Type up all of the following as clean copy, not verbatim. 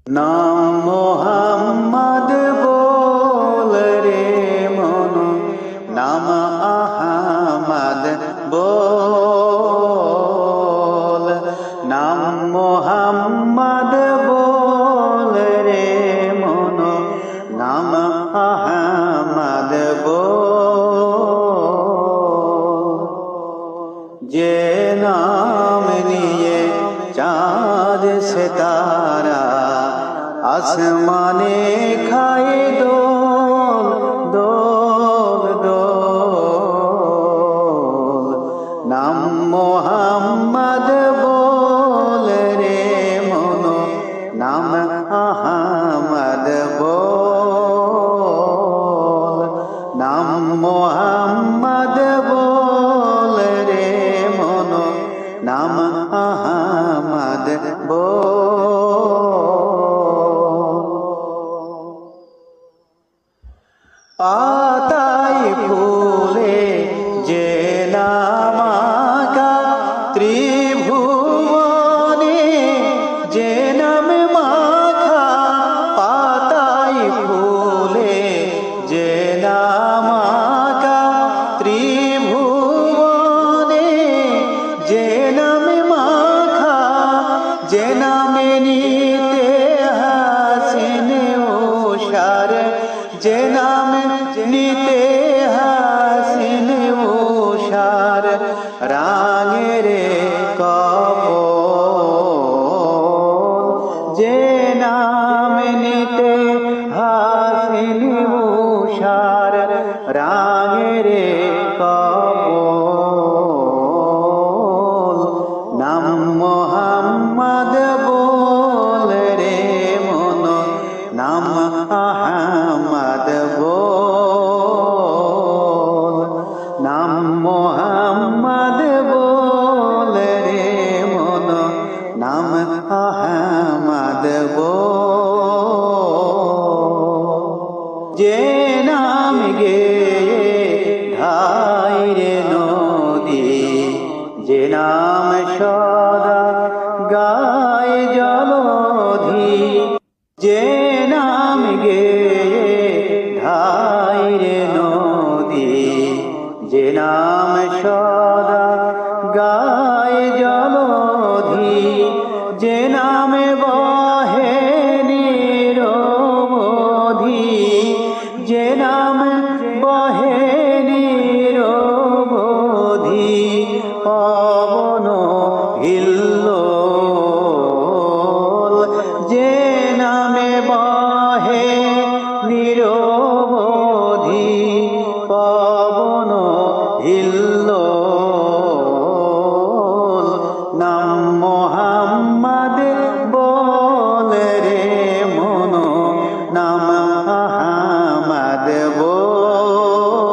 নাম মোহাম্মদ বল রে মন, নাম আহমদ বল। নাম মোহাম্মদ বল রে মন, নাম আহমদ বল। যে নাম নিয়ে চাঁদ সিতারা আসমানে খায় দোল দোল দোল। নাম মোহাম্মদ বল রে মন, নাম আহমদ বল। নাম মোহাম্মদ বল রে মন, নাম আহমদ বল। পাতায় ফুলে যে নাম আঁকা, ত্রিভুবনে যে নাম মাখা। পাতায় ফুলে যে নাম আঁকা, ত্রিভুবনে যে নাম মাখা। যে নামে নিতে হাসিন উষার, যে নামে নিতে হাসিন উষার রাঙের কপোল। যে নাম নিতে হাসিন উষার রাঙের কপোল। নাম মোহাম্মদ বল রে মন, নাম আহমদ বল। নাম মোহাম্মদ বল রে মন, নাম আহমদ বল। যে নাম গেয়ে ধায় রে নদী, যে নাম সদা গায় জলধি। যে নাম গেয়ে ধায় রে নদী, যে নাম সদা গায় জলধি। যে নামে বহে নিরবধি, যে নাম বহে নিরবধি। পবন হিল্লোল, যে নামে বহে নিরবধি। পবন হিল্লোল। নাম মোহাম্মদ বল রে মন, নাম আহমদ বল।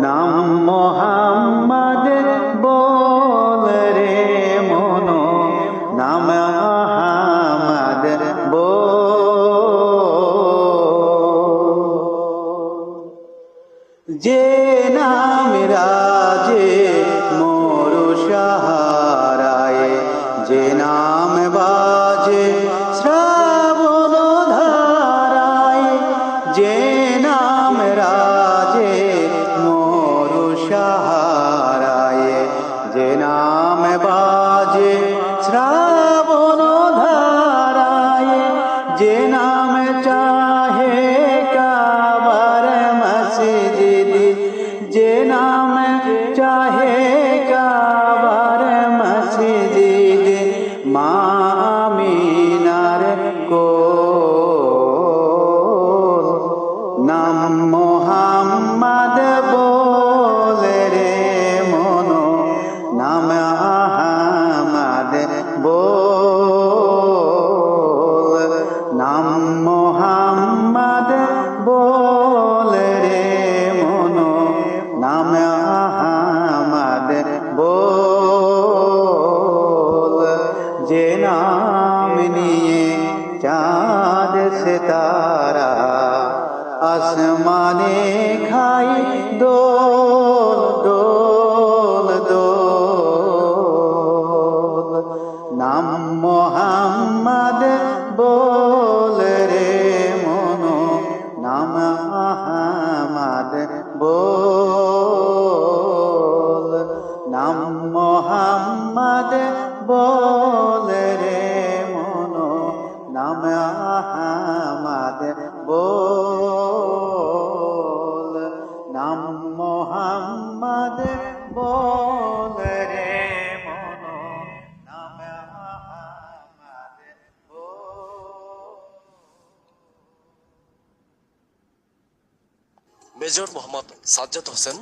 নাম মোহাম্মদ বল রে মন, নাম আহমদ বল। যে নাম রাজে মোর সাহারায়, যে নাম বাজে শ্রাবণ ধারায়। যে নাম রাজে মোর সাহারায়, যে নাম বাজে শ্রাবণ ধারায়। যে নাম চাহে কাবার মসজিদ, যে নাম চাহে কাবার মসজিদ। মা আমিনার কোল। নাম মোহাম্মদ বল রে মন, নাম আহমদ বল। নাম মোহাম্মদ বল রে মন, নাম আহমদ বল। যে নাম নিয়ে চাঁদ সিতারা আসমানে খাই দোল দোল দোল। নাম মোহাম্মদ মোহাম্মদ বল রে মনো নাম আহমদ বল নাম মোহাম্মদ বল রে মনো নাম আহমদ বল নাম মোহাম্মদ বল রে মনো নাম আহমদ বল। মেজর মোহাম্মদ সাজ্জাদ হোসেন